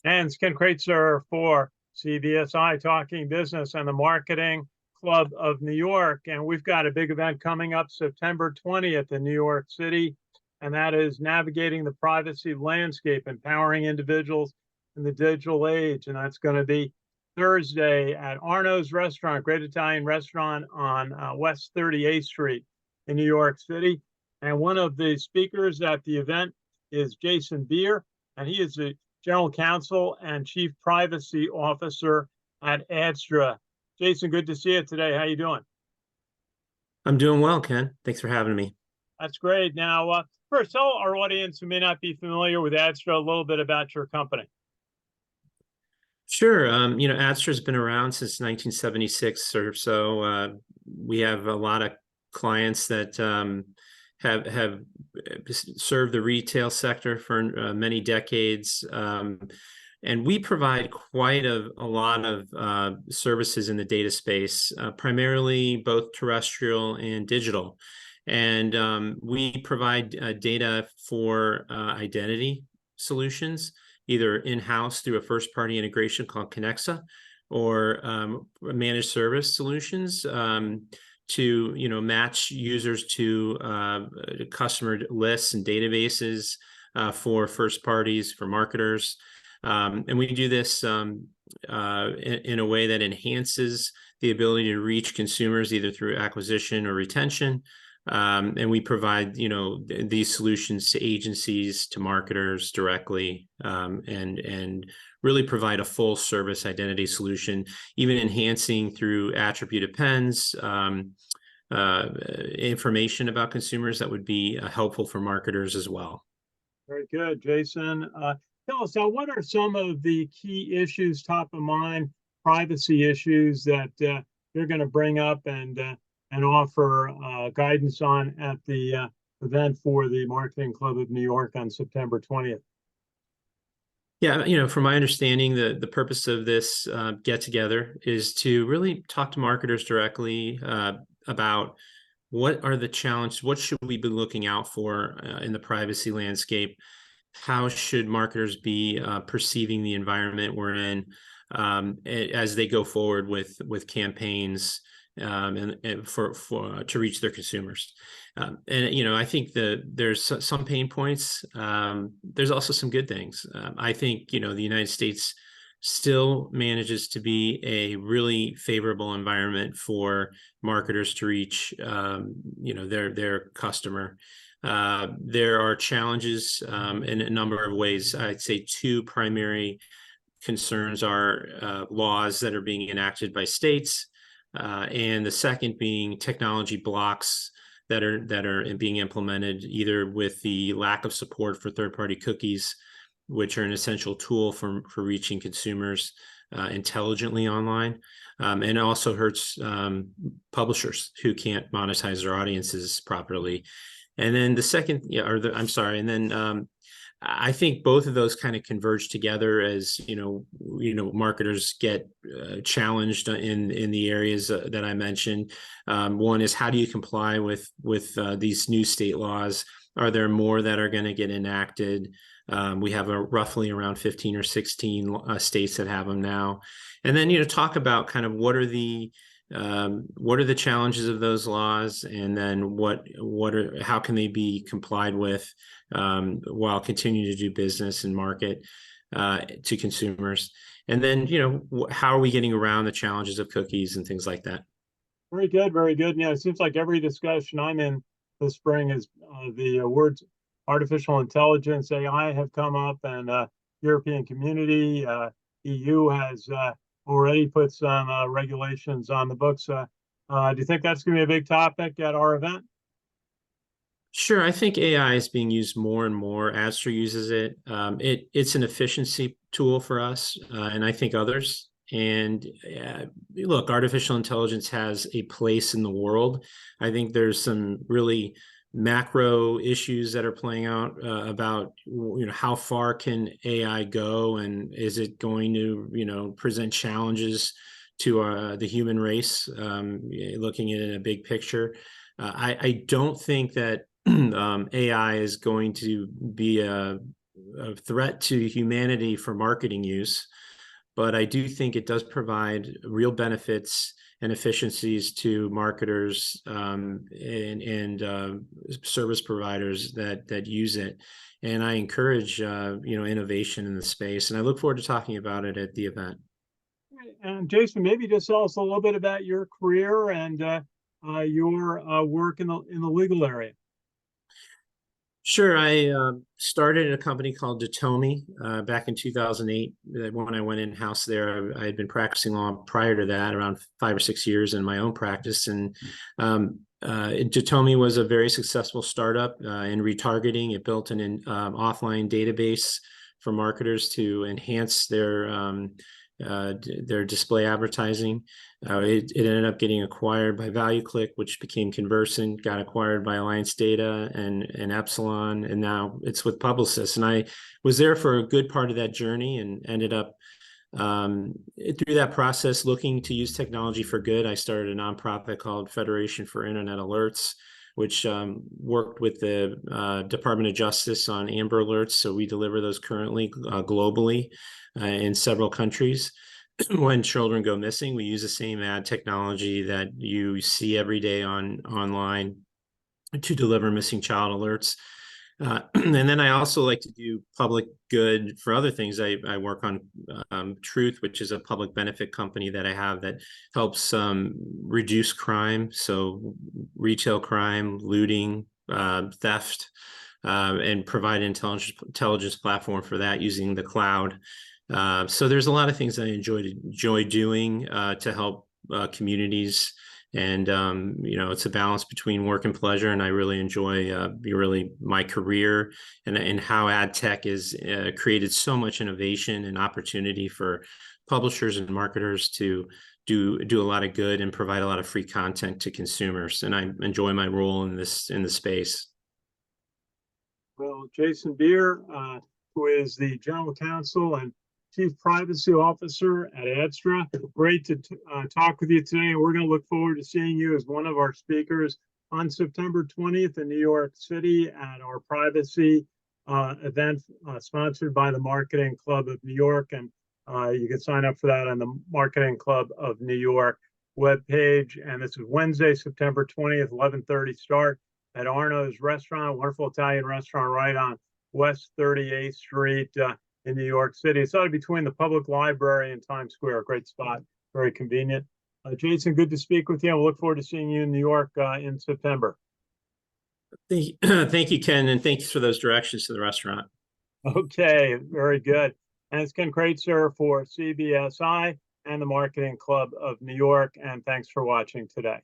And it's Ken Kraetzer for CBSI Talking Business and the Marketing Club of New York. And we've got a big event coming up September 20th in New York City. And that is Navigating the Privacy Landscape, Empowering Individuals in the Digital Age. And that's going to be Thursday at Arno's Restaurant, Great Italian Restaurant on West 38th Street in New York City. And one of the speakers at the event is Jason Bier, and he is the General Counsel and Chief Privacy Officer at Adstra. Jason, good to see you today. How you doing? I'm doing well, Ken. Thanks for having me. That's great. Now, first, tell our audience who may not be familiar with Adstra a little bit about your company. Sure. Adstra has been around since 1976 or so. We have a lot of clients that have served the retail sector for many decades. And we provide quite a lot of services in the data space, primarily both terrestrial and digital. And we provide data for identity solutions, either in-house through a first-party integration called Connexa, or managed service solutions to match users to customer lists and databases for first parties, for marketers. And we do this in a way that enhances the ability to reach consumers either through acquisition or retention. And we provide, these solutions to agencies, to marketers directly, and really provide a full service identity solution, even enhancing through attribute appends, information about consumers that would be helpful for marketers as well. Very good, Jason. Tell us, what are some of the key issues, top of mind, privacy issues that you're going to bring up and offer guidance on at the event for the Marketing Club of New York on September 20th? Yeah, from my understanding, the purpose of this get-together is to really talk to marketers directly about what are the challenges, what should we be looking out for in the privacy landscape, how should marketers be perceiving the environment we're in as they go forward with campaigns and for to reach their consumers. And I think there's some pain points. There's also some good things. I think the United States still manages to be a really favorable environment for marketers to reach their customer. There are challenges in a number of ways. I'd say two primary concerns are laws that are being enacted by states, and the second being technology blocks that are being implemented, either with the lack of support for third-party cookies, which are an essential tool for reaching consumers intelligently online, and it also hurts publishers who can't monetize their audiences properly. And then the second, I think both of those kind of converge together as marketers get challenged in the areas that I mentioned. One is, how do you comply with these new state laws? Are there more that are going to get enacted? We have roughly around 15 or 16 states that have them now. And then talk about kind of what are the challenges of those laws, and then how can they be complied with while continuing to do business and market to consumers, and then how are we getting around the challenges of cookies and things like that. Very good, very good. It seems like every discussion I'm in this spring is the words artificial intelligence, AI, have come up, and European community, EU has already put some regulations on the books. Do you think that's going to be a big topic at our event? Sure. I think AI is being used more and more. Adstra uses it. It's an efficiency tool for us, and I think others. And look, artificial intelligence has a place in the world. I think there's some really macro issues that are playing out about how far can AI go, and is it going to present challenges to the human race, looking at it in a big picture. I don't think that AI is going to be a a threat to humanity for marketing use, but I do think it does provide real benefits and efficiencies to marketers and service providers that use it. And I encourage innovation in the space, and I look forward to talking about it at the event. And Jason, maybe just tell us a little bit about your career and your work in the legal area. Sure. I started at a company called Datomi back in 2008. When I went in-house there, I had been practicing law prior to that, around 5 or 6 years in my own practice. And Datomi was a very successful startup in retargeting. It built an offline database for marketers to enhance their display advertising. It ended up getting acquired by ValueClick, which became Conversant, got acquired by Alliance Data and Epsilon, and now it's with Publicis. And I was there for a good part of that journey and ended up through that process looking to use technology for good. I started a nonprofit called Federation for Internet Alerts, which worked with the Department of Justice on Amber Alerts. So we deliver those currently globally in several countries. When children go missing, we use the same ad technology that you see every day online to deliver missing child alerts. And then I also like to do public good for other things. I work on Truth, which is a public benefit company that I have that helps reduce crime. So retail crime, looting, theft, and provide an intelligence platform for that using the cloud. So there's a lot of things I enjoy doing to help communities. And, it's a balance between work and pleasure. And I really enjoy my career and how ad tech has created so much innovation and opportunity for publishers and marketers to do a lot of good and provide a lot of free content to consumers. And I enjoy my role in the space. Well, Jason Bier, who is the General Counsel and Chief Privacy Officer at Adstra. Great to talk with you today. We're going to look forward to seeing you as one of our speakers on September 20th in New York City at our privacy event sponsored by the Marketing Club of New York. And you can sign up for that on the Marketing Club of New York webpage. And this is Wednesday, September 20th, 11:30 start at Arno's restaurant, a wonderful Italian restaurant right on West 38th Street. In New York City. It's sort of between the public library and Times Square. A great spot, very convenient. Jason, good to speak with you. We'll look forward to seeing you in New York in September. Thank you, Ken, and thanks for those directions to the restaurant. Okay, very good. And it's Ken Kraetzer for CBSI and the Marketing Club of New York. And thanks for watching today.